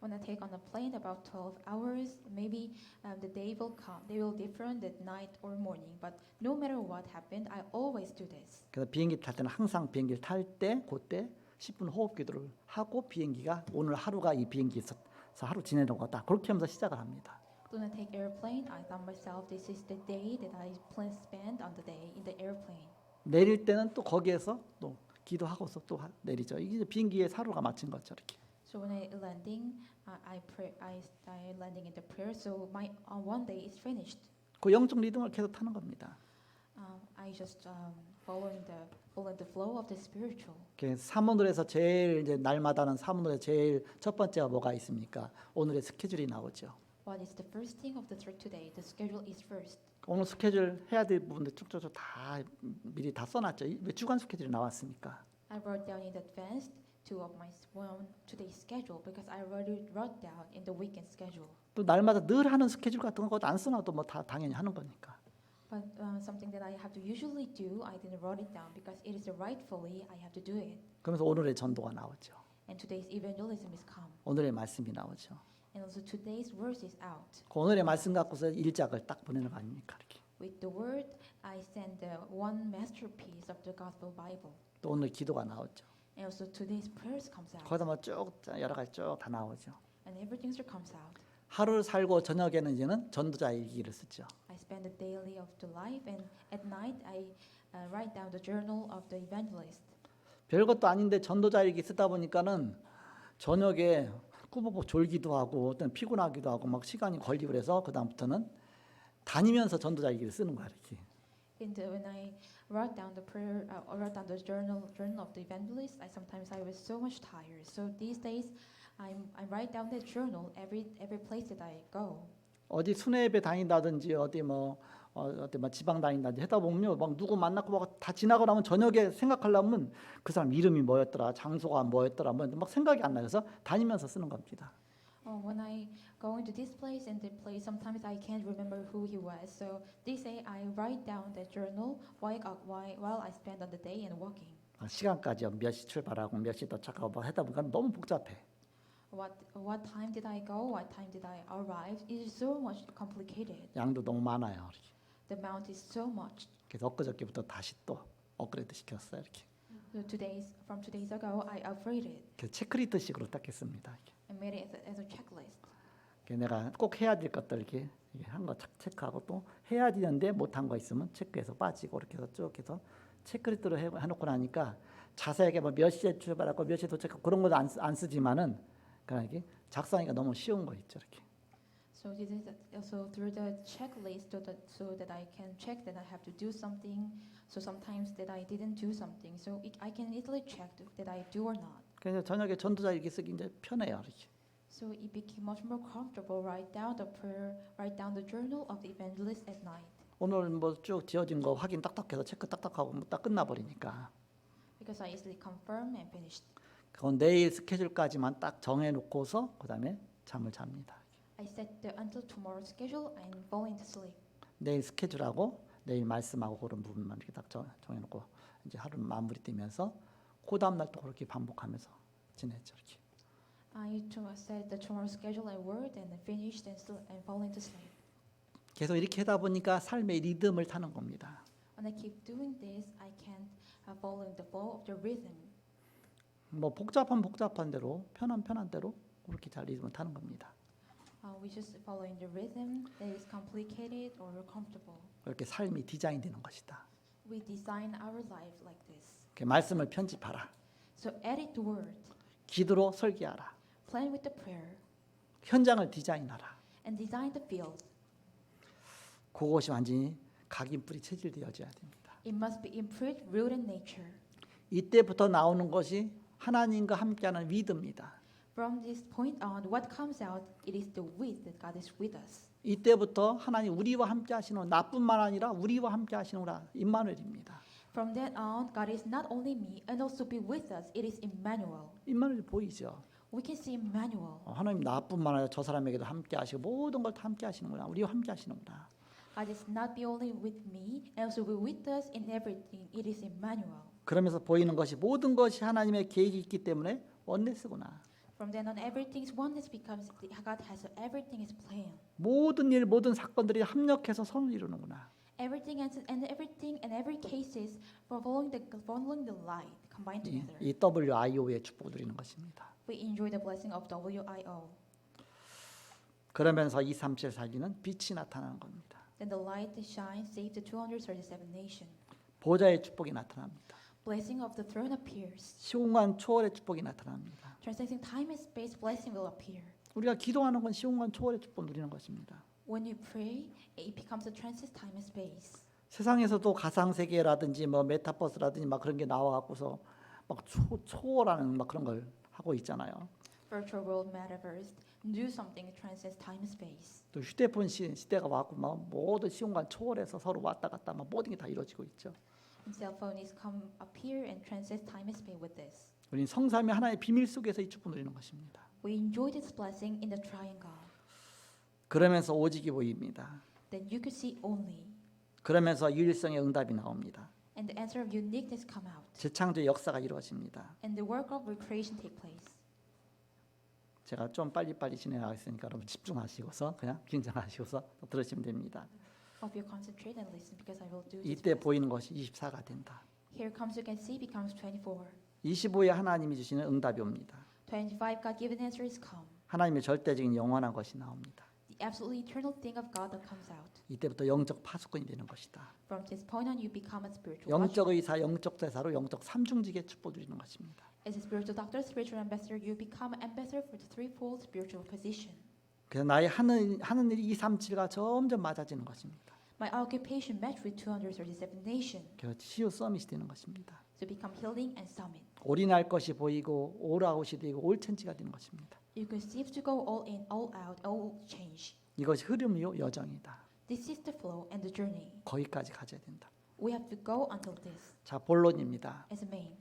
When I take on a plane about 12 hours, maybe the day will come. They will different at night or morning. But no matter what happened, I always do this. 그래서 비행기 탈 때는 항상 비행기를 탈 때 그때 10분 호흡 기도를 하고 비행기가 오늘 하루가 이 비행기에서 하루 지내는 거다. 그렇게 하면서 시작을 합니다. When I take airplane, I tell myself this is the day that I plan spend on the day in the airplane. 내릴 때는 또 거기에서 또 기도하고서 또 내리죠. 이게 비행기의 하루가 마친 거죠. 이렇게. So when I landing, I landing in the prayer. So my one day is finished. 그 영적 리듬을 계속 타는 겁니다. I just following the flow of the spiritual. 사문으로에서 제일 이제 날마다는 사문으로 제일 첫 번째가 뭐가 있습니까? 오늘의 스케줄이 나오죠. What is the first thing of the today? The schedule is first. 오늘 스케줄 해야 될 부분들 쭉쭉쭉 다 미리 다 써놨죠. 왜 주간 스케줄이 나왔으니까. I wrote down in advance two of my today's schedule because I already wrote down in the weekend schedule. 또 날마다 늘 하는 스케줄 같은 거 안 써놔도 뭐 다 당연히 하는 거니까. But something that I have to usually do, I didn't write it down because it is rightfully I have to do it. 그러면서 오늘의 전도가 나오죠. And today's evangelism is come. 오늘의 말씀이 나오죠. And also today's verse is out. 그 오늘의 말씀 갖고서 일작을 딱 보내는 거 아닙니까? 이렇게. With the word, I send the one masterpiece of the Gospel Bible. 또 오늘 기도가 나오죠. And also today's prayers comes out. 거기다 뭐 쭉 여러 가지 쭉 다 나오죠. And everything comes out. 하루를 살고 저녁에는 이제는 전도자 일기를 쓰죠. I spend the daily of the life, and at night I write down the journal of the evangelist. 별것도 아닌데 전도자 일기 쓰다 보니까는 저녁에 꾸벅꾸벅 졸기도 하고 어떤 피곤하기도 하고 막 시간이 걸리고 그래서 그 다음부터는 다니면서 전도자 일기를 쓰는 거야 이렇게. And when I wrote down the prayer, wrote down the journal of the evangelist, I was so much tired. So these days, I write down the journal every place that I go. 어디 순회 예배 다닌다든지 어디 뭐 지방 다닌다든지 하다 보면요 막 누구 만나고 막 다 지나고 나면 저녁에 생각하려면 그 사람 이름이 뭐였더라 장소가 뭐였더라 뭐 막 생각이 안 나요. 그래서 다니면서 쓰는 겁니다. When I go into this place and that place, sometimes I can't remember who he was. So this day I write down the journal while I spend on the day and walking. 시간까지요. 몇 시 출발하고 몇 시 도착하고 뭐 하다 보니까 너무 복잡해. What time did I go? What time did I arrive? It is so much complicated. 양도 너무 많아요. 이렇게. The amount is so much. 그래서 엊그저께부터 다시 또 업그레이드 시켰어요. 이렇게. So from 2 days ago, I upgraded 그래서 체크리스트식으로 딱 했습니다. 이렇게. and made it as a checklist. 그래서 내가 꼭 해야 될 것들 이렇게 한 거 체크하고 또 해야 되는데 못한 거 있으면 체크해서 빠지고 이렇게 해서 쭉 해서 체크리스트로 해놓고 나니까 자세하게 뭐 몇 시에 출발하고 몇 시에 도착하고 그런 것도 안 쓰지만은 그냥 이게 작성하기가 너무 쉬운 거 있죠 이렇게. So this is also through the checklist so that I can check that I have to do something. So sometimes that I didn't do something. So I can easily check that I do or not. 그래서 저녁에 전도자 일기 쓰기 이제 편해요 이렇게. So it became much more comfortable. Write down the prayer, write down the journal of the evangelist at night. 오늘 뭐 쭉 지어진 거 확인 딱딱해서 체크 딱딱하고 뭐 딱 끝나버리니까. Because I easily confirm and finished. 그건 내일 스케줄까지만 딱 정해놓고서 그다음에 잠을 잡니다. I set until tomorrow's schedule and fall into sleep. 내일 스케줄하고 내일 말씀하고 그런 부분만 이렇게 딱 정해놓고 이제 하루 마무리되면서 그 다음 날 또 그렇게 반복하면서 지냈죠 이렇게. I set the tomorrow's schedule and word and finished and fall into sleep. 계속 이렇게 하다 보니까 삶의 리듬을 타는 겁니다. When I keep doing this, I can follow the flow of the rhythm. 뭐 복잡한 대로 편한 대로 그렇게 잘 리듬을 타는 겁니다. We just following the rhythm that is complicated or comfortable. 그렇게 삶이 디자인되는 것이다. We design our life like this. 이렇게 말씀을 편집하라. So edit the word, 기도로 설계하라. plan with the prayer, 현장을 디자인하라. and design the field. 그것이 완전히 각인뿌리 체질되어져야 됩니다. It must be improved, rooted in nature. 이때부터 나오는 것이 하나님과 함께하는 위드입니다. From this point on, what comes out, it is the with that God is with us. 이때부터 하나님 우리와 함께 하시는 나뿐만 아니라 우리와 함께 하시는구나 임마누엘입니다. From that on, God is not only me and also be with us. It is Emmanuel. 임마누엘 보이죠? We can see Emmanuel. 하나님 나뿐만 아니라 저 사람에게도 함께 하시고 모든 걸 다 함께 하시는구나. 우리와 함께 하시는구나. God is not be only with me and also be with us in everything. It is Emmanuel. 그러면서 보이는 것이 모든 것이 하나님의 계획이 있기 때문에 원네스구나. From then on, everything's oneness becomes God has everything is planned. 모든 일 모든 사건들이 합력해서 선을 이루는구나. Everything and every cases for following the light combined together. 이 WIO의 축복을 누리는 것입니다. We enjoy the blessing of WIO. 그러면서 237 살기는 빛이 나타나는 겁니다. Then the light that shines saved the 237 nation. 보좌의 축복이 나타납니다. Blessing of the throne appears. 시공간 초월의 축복이 나타납니다. Transcending time and space, blessing will appear. 우리가 기도하는 건 시공간 초월의 축복 누리는 것입니다. When you pray, it becomes a transcends time and space. 세상에서도 가상 세계라든지 뭐 메타버스라든지 막 그런 게 나와 갖고서 막 초월하는 막 그런 걸 하고 있잖아요. Virtual world, metaverse, do something that transcends time and space. 또 휴대폰 시대가 왔고 막 모든 시공간 초월해서 서로 왔다 갔다 막 모든 게 다 이루어지고 있죠. And cell phone is come appear and transcends time and space with this. 우리는 성삼위 하나의 비밀 속에서 이 축복 누리는 것입니다. We enjoy this blessing in the triangle. 그러면서 오직이 보입니다. Then you could see only, 그러면서 유일성의 응답이 나옵니다. and the answer of uniqueness come out, 재창조의 역사가 이루어집니다. and the work of recreation take place. 제가 좀 빨리빨리 진행하겠으니까 여러분 집중하시고서 그냥 긴장하시고서 들으시면 됩니다. Hope you concentrate and listen because I will do this. 이때 보이는 것이 24가 된다. Here comes you can see becomes 24. 25에 하나님이 주시는 응답이 옵니다. 25, God-given answers come. 하나님의 절대적인 영원한 것이 나옵니다. The absolutely eternal thing of God that comes out. 이때부터 영적 파수꾼이 되는 것이다. From this point on, you become a spiritual 영적 watchman. 의사, 영적 대사로 영적 삼중직의 축복을 누리는 것입니다. As a spiritual doctor, spiritual ambassador, you become an ambassador for the threefold spiritual position. 그래서 나의 하는 일이 237과 점점 맞아지는 것입니다. My occupation matched with 237 nations. 그래서 치유 서밋이 되는 것입니다. To become healing and summit. 올인할 것이 보이고 올아웃이 되고 올천지가 되는 것입니다. You can seek to go all in, all out, all change. 이것이 흐름이요 여정이다. This is the flow and the journey. 거기까지 가져야 된다. We have to go until this. 자, 본론입니다. As a main.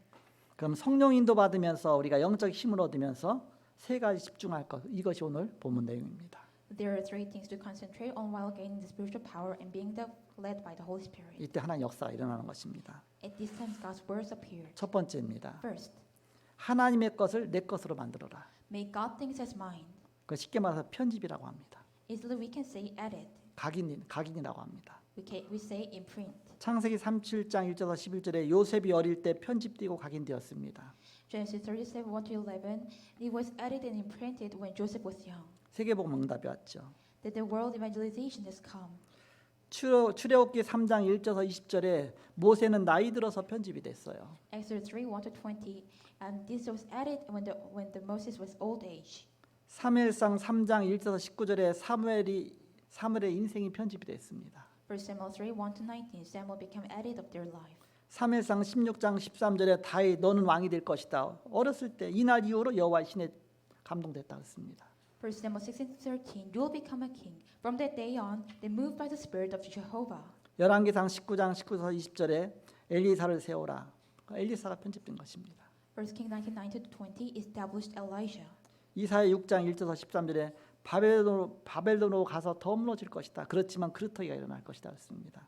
그럼 성령 인도 받으면서 우리가 영적 힘을 얻으면서 세 가지 집중할 것. 이것이 오늘 본문 내용입니다. There are three things to concentrate on while gaining the spiritual power and being led by the Holy Spirit. 이때 하나님 역사가 일어나는 것입니다. At this time, God's words appeared. 첫 번째입니다. First, 하나님의 것을 내 것으로 만들어라. make God things as mine. 그 쉽게 말해서 편집이라고 합니다. Easily we can say edit. 각인이라고 합니다. We say imprint. 창세기 37장 1절에서 11절에 요셉이 어릴 때 편집되고 각인되었습니다. Genesis 37, 1-11, it was edited and imprinted when Joseph was young. 세계복음 응답이 왔죠. That the world evangelization has come. 출애굽기 3장 1절에서 20절에 모세는 나이 들어서 편집이 됐어요. Exodus 3, 1-20, and this was added when the Moses was old age. 사무엘상 3장 1절에서 19절에 사무엘의 인생이 편집이 됐습니다. 1 Samuel 3, 1-19, Samuel became edit of their life. 사무엘상 16장 13절에 다윗 너는 왕이 될 것이다. 어렸을 때 이날 이후로 여호와의 신에 감동됐다 그랬습니다. 1 Samuel 16:13, you will become a king. From that day on, they moved by the spirit of Jehovah. 열왕기상 19장 19절 20절에 엘리사를 세워라. 엘리사가 편집된 것입니다. 1 King 19:19-20 established Elijah. 이사야 6장 1절에서 13절에 바벨론으로 가서 더 무너질 것이다. 그렇지만 그루터기가 일어날 것이다 그랬습니다.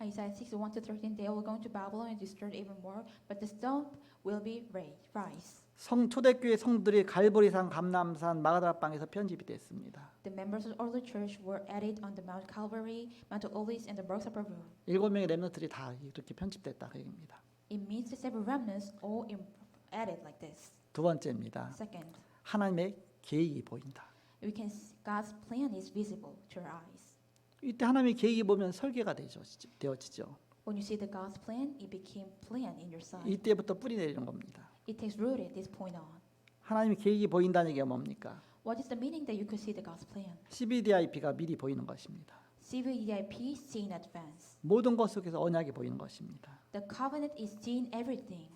Isaiah 6:1-13, they will go to Babylon and destroy it even more, but the stump will be rise. 초대교회 성들이 갈보리산, 감람산, 마가다락방에서 편집이 됐습니다. The members of the early church were added on the Mount Calvary, Mount Olives, and the Brooks of Barum. 7명의 렘넌트들이 다 이렇게 편집됐다 그 얘기입니다. It means the seven remnants all added like this. 두 번째입니다. Second, 하나님의 계획이 보인다. we can see God's plan is visible to our eyes. 이때 하나님의 계획이 보면 설계가 되어지죠. When you see the God's plan, it became plan in your sight. 이때부터 뿌리 내리는 겁니다. It takes root at this point on. 하나님의 계획이 보인다는 얘기가 뭡니까? What is the meaning that you could see the God's plan? CBDIP가 미리 보이는 것입니다. CVDIP, see in advance. 모든 것 속에서 언약이 보이는 것입니다. The covenant is seen everything.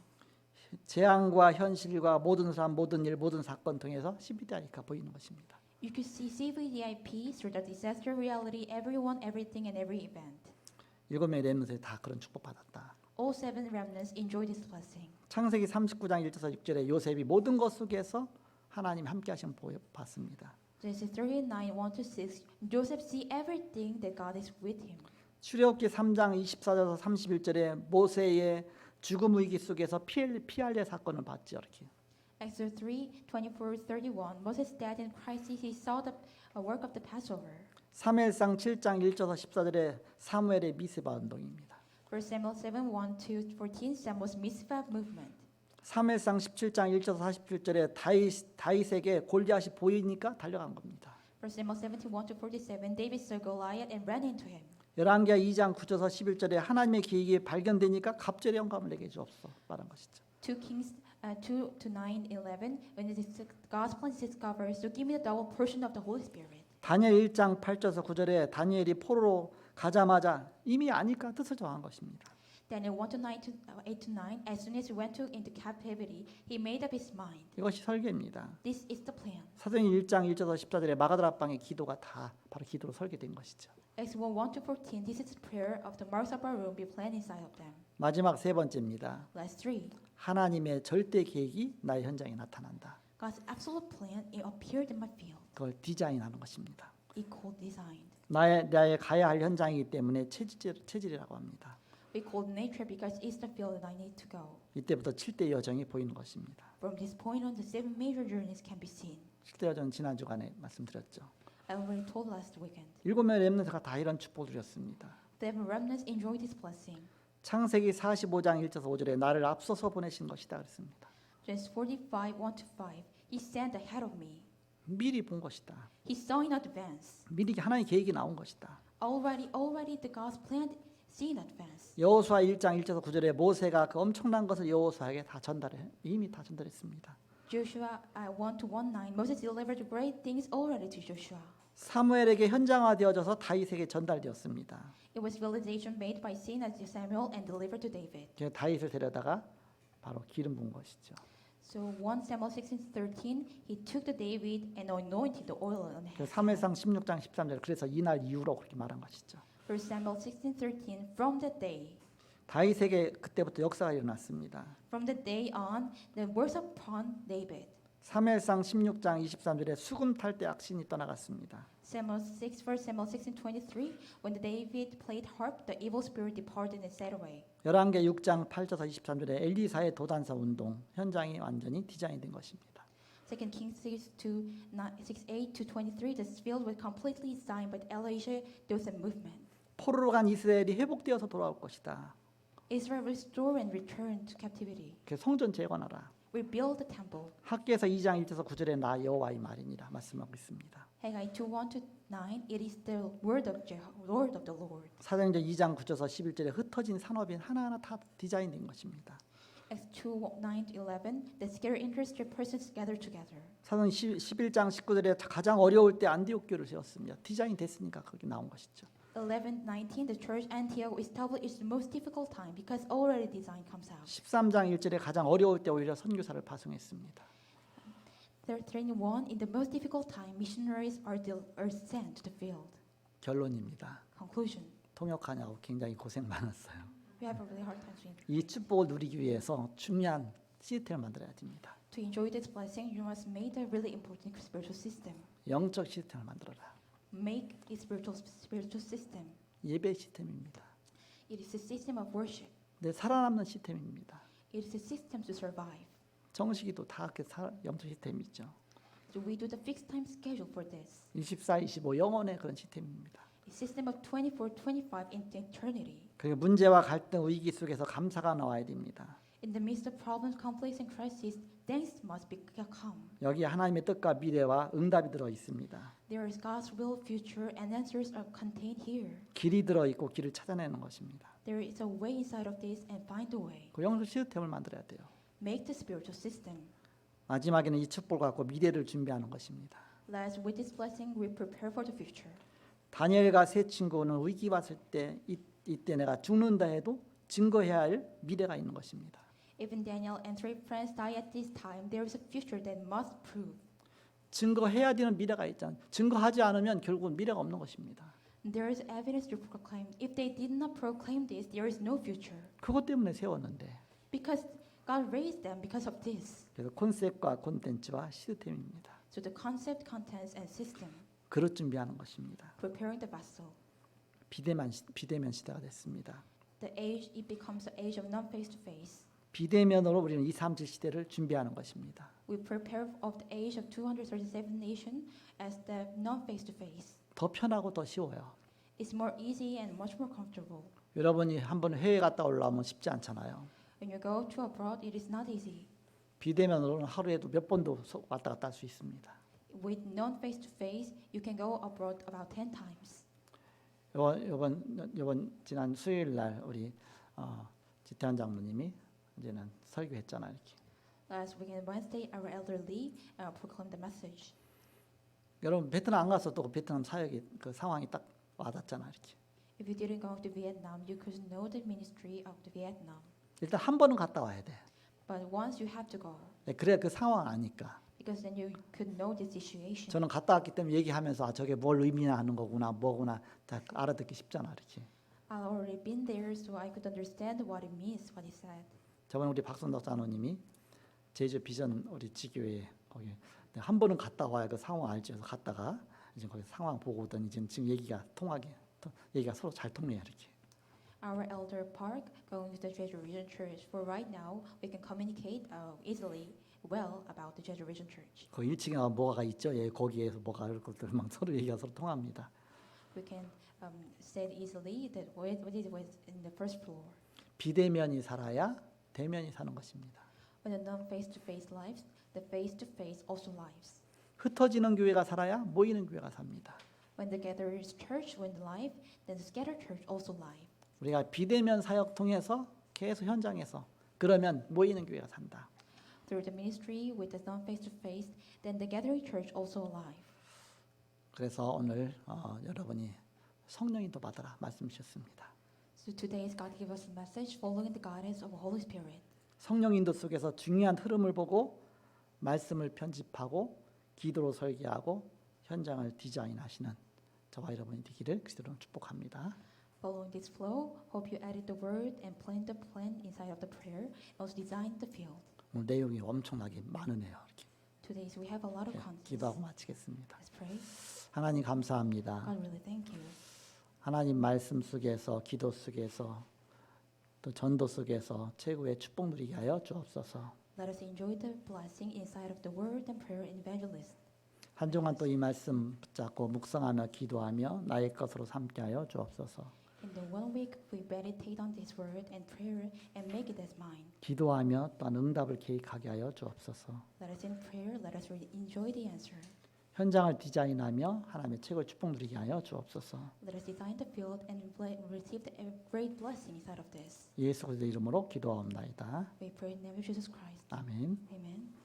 재앙과 현실과 모든 사람, 모든 일, 모든 사건 통해서 CBDIP가 보이는 것입니다. You could see CVDIP through the disaster reality, everyone, everything, and every event. 7명의 렘넌트들이 다 그런 축복 받았다. All seven remnants enjoy this blessing. 창세기 39장 1절에서 6절에 요셉이 모든 것 속에서 하나님 함께 하심 봤습니다. Genesis 39, 1-6, Joseph see everything that God is with him. 출애굽기 3장 24절에서 31절에 모세의 죽음 위기 속에서 피할례 사건을 봤죠. 이렇게. Exodus 3, 24-31, Moses died in crisis, he saw the work of the Passover. 사무엘상 7장 1절에서 14절에 사무엘의 미스바 운동입니다. 1 Samuel 7, 1-14, Samuel's Mizpah movement. 사무엘상 17장 1절에서 47절에 다윗에게 골리앗이 보이니까 달려간 겁니다. 1 Samuel 17, 1-47, David saw Goliath and ran into him. 열왕기하 2장 9절에서 11절에 하나님의 계획이 발견되니까 갑절의 영감을 내게 주옵소 말한 것이죠. 2 Kings 2-9, 11, when God's plan is discovered, so give me the double portion of the Holy Spirit. 다니엘 1장 8절에서 9절에 다니엘이 포로로 가자마자 이미 아니까 뜻을 정한 것입니다. Daniel 1-8-9, as soon as he went into captivity, he made up his mind. 이것이 설계입니다. This is the plan. 사도행 1장 1절에서 14절에 마가다락방의 기도가 다 바로 기도로 설계된 것이죠. Acts 1-14, this is the prayer of the marks of our room be planned inside of them. 마지막 세 번째입니다. Last 3, 하나님의 절대 계획이 나의 현장에 나타난다. God's absolute plan it appeared in my field. 그걸 디자인하는 것입니다. It called designed. 나의 가야 할 현장이기 때문에 체질이라고 합니다. We called nature because it's the field that I need to go. 이때부터 7대 여정이 보이는 것입니다. From this point on, the seven major journeys can be seen. 7대 여정 지난 주간에 말씀드렸죠. I already told last weekend. 7명의 렘넌트가 다 이런 축복을 누렸습니다. The remnants enjoyed this blessing. 창세기 45장 1절에서 5절에 나를 앞서서 보내신 것이다 그랬습니다. Genesis 45, 1-5. He sent ahead of me. 미리 본 것이다. He saw in advance. 미리 하나님의 계획이 나온 것이다. Already the God's plan seen in advance. 여호수아 1장 1절에서 9절에 모세가 그 엄청난 것을 여호수아에게 다 이미 다 전달했습니다. Joshua 1-19. Moses delivered great things already to Joshua. 사무엘에게 현장화되어져서 다윗에게 전달되었습니다. It was realization made by Samuel and delivered to David. 그래서 다윗을 데려다가 바로 기름 부은 것이죠. So 1 Samuel 16:13, he took the David and anointed the oil on him. 사무엘상 16장 13절 그래서 이날 이후로 그렇게 말한 것이죠. 1 Samuel 16:13, from that day, 다윗에게 그때부터 역사가 일어났습니다. from that day on, the works upon David. 사무엘상 16장 23절에 수금 탈 때 악신이 떠나갔습니다. Samuel 6, 1 Samuel 16:23, when the David played harp, the evil spirit departed and set away. 열왕기 6장 8절에서 23절에 엘리사의 도단사 운동 현장이 완전히 디자인된 것입니다. 2 Kings 6:8-23, this field was completely designed by Elisha Dothan movement. 포로로 간 이스라엘이 회복되어서 돌아올 것이다. Israel restored and returned to captivity. 그 성전 재건하라. Rebuild the temple. 학기에서 2장 1절에서 9절에 나 여호와의 말이니라 말씀하고 있습니다. Haggai 2:1-9, it is the word of Lord of the Lord. 사도행전 2장 9절에서 11절에 흩어진 산업인 하나하나 다 디자인된 것입니다. Acts 2:9-11, the scared interested persons gathered together. 사도행 11장 19절에 가장 어려울 때 안디옥 교를 세웠습니다. 디자인 됐으니까 거기 나온 것이죠. 11:19, the church Antioch established its most difficult time because already design comes out. 13장 1절에 가장 어려울 때 오히려 선교사를 파송했습니다. 31, in the most difficult time, missionaries are sent to the field. 결론입니다. Conclusion, 통역하냐고 굉장히 고생 많았어요. we have a really hard time 이 축복을 누리기 위해서 중요한 시스템을 만들어야 됩니다. to enjoy this blessing. You must make a really important spiritual system. 영적 시스템을 만들어라. Make a spiritual system. 예배 시스템입니다. It is a system of worship. 네, 살아남는 시스템입니다. It is a system to survive. 정식이도 다 영적 시스템이 있죠. So we do the fixed time schedule for this. 24, 25 영혼의 그런 시스템입니다. A system of 24-25 into eternity. 그리고 문제와 갈등, 위기 속에서 감사가 나와야 됩니다. In the midst of problems, conflicts, and crises, thanks must become. 여기 하나님의 뜻과 미래와 응답이 들어 있습니다. There is God's will, future, and answers are contained here. 길이 들어 있고 길을 찾아내는 것입니다. There is a way inside of this, and find a way. 그 영적 시스템을 만들어야 돼요. Make the spiritual system. 마지막에는 이 축복을 갖고 미래를 준비하는 것입니다. Last, with this blessing, we prepare for the future. 다니엘과 세 친구는 위기 왔을 때 이때 내가 죽는다 해도 증거해야 할 미래가 있는 것입니다. Even Daniel and three friends die at this time. There is a future that must prove. 증거해야 되는 미래가 있잖아요. 증거하지 않으면 결국은 미래가 없는 것입니다. There is evidence to proclaim. If they did not proclaim this, there is no future. 그것 때문에 세웠는데. Because God raised them because of this. 그래서 콘셉트와 콘텐츠와 시스템입니다. So the concept, contents, and system. 그릇 준비하는 것입니다. Preparing the vessel. 비대면 시대가 됐습니다. The age, it becomes the age of non-face-to-face. 비대면으로 우리는 237 시대를 준비하는 것입니다. We prepare of the age of 237 nation as the non-face-to-face. 더 편하고 더 쉬워요. It's more easy and much more comfortable. 여러분이 한번 해외 갔다 올라오면 쉽지 않잖아요. When you go to abroad, it is not easy. 비대면으로는 하루에도 몇 번도 왔다 갔다 할 수 있습니다. With non-face-to-face, you can go abroad about 10 times. 이번 지난 수요일 날 우리 지태환 장로님이 이제는 설교했잖아요. 이렇게. Last weekend, Wednesday, our elder Lee proclaimed the message. 여러분 베트남 안 가서 또 베트남 사역이 그 상황이 딱 와닿잖아요. 이렇게. If you didn't go to Vietnam, you could know the ministry of the Vietnam. 일단 한 번은 갔다 와야 돼. But once you have to go, 네, 그래야 그 상황 아니까. because then you could know the situation. 저는 갔다 왔기 때문에 얘기하면서 저게 뭘 의미하는 거구나, 뭐구나 다 알아듣기 쉽잖아, 이렇게. I've already been there, so I could understand what it means, what he said. 저번에 우리 박선덕 장로님이 제주 비전 우리 지교회 거기 한 번은 갔다 와야 그 상황 알지. 그래서 갔다가 이제 거기 상황 보고 오더니 지금 얘기가 서로 잘 통해요, 이렇게. Our elder Park going to the Jeju Region Church. For right now, we can communicate easily well about the Jeju Region Church. 그 1층에 뭐가 있죠? 예, 거기에서 뭐가 이런 것들 막 서로 얘기가 서로 통합니다. We can say easily that what is in the first floor. 비대면이 살아야 대면이 사는 것입니다. When the non-face-to-face lives, the face-to-face also lives. 흩어지는 교회가 살아야 모이는 교회가 삽니다. When the gathered church went live, then the scattered church also live. 우리가 비대면 사역 통해서 계속 현장에서 그러면 모이는 교회가 산다. Through the ministry with the non-face-to-face, then the gathering church also alive. 그래서 오늘 여러분이 성령이 또 받아라 말씀 주셨습니다. So today God gave us a message following the guidance of the Holy Spirit. 성령 인도 속에서 중요한 흐름을 보고 말씀을 편집하고 기도로 설계하고 현장을 디자인하시는 저와 여러분이 되기를 그리스도로 축복합니다. Following this flow, hope you added the word and planned the plan inside of the prayer, and also designed the field. 오늘 내용이 엄청나게 많으네요. 이렇게 Today we have a lot of 예, contents. 기도하고 마치겠습니다. Let's pray. 하나님 감사합니다. God, really thank you. 하나님 말씀 속에서 기도 속에서 또 전도 속에서 최고의 축복 누리게 하여 주옵소서. Let us enjoy the blessing inside of the word and prayer and evangelism. 한 주간 또 이 말씀 붙잡고 묵상하며 기도하며 나의 것으로 삼게 하여 주옵소서. In the 1 week, we meditate on this word and prayer and make it as mine. 기도하며 또한 응답을 계획하게 하여 주옵소서. Let us in prayer, let us really enjoy the answer. 현장을 디자인하며 하나님의 최고의 축복 누리게 하여 주옵소서. Let us design the field and receive the great blessing inside of this. 예수 그리스도의 이름으로 기도하옵나이다. We pray in the name of Jesus Christ. 아멘. Amen.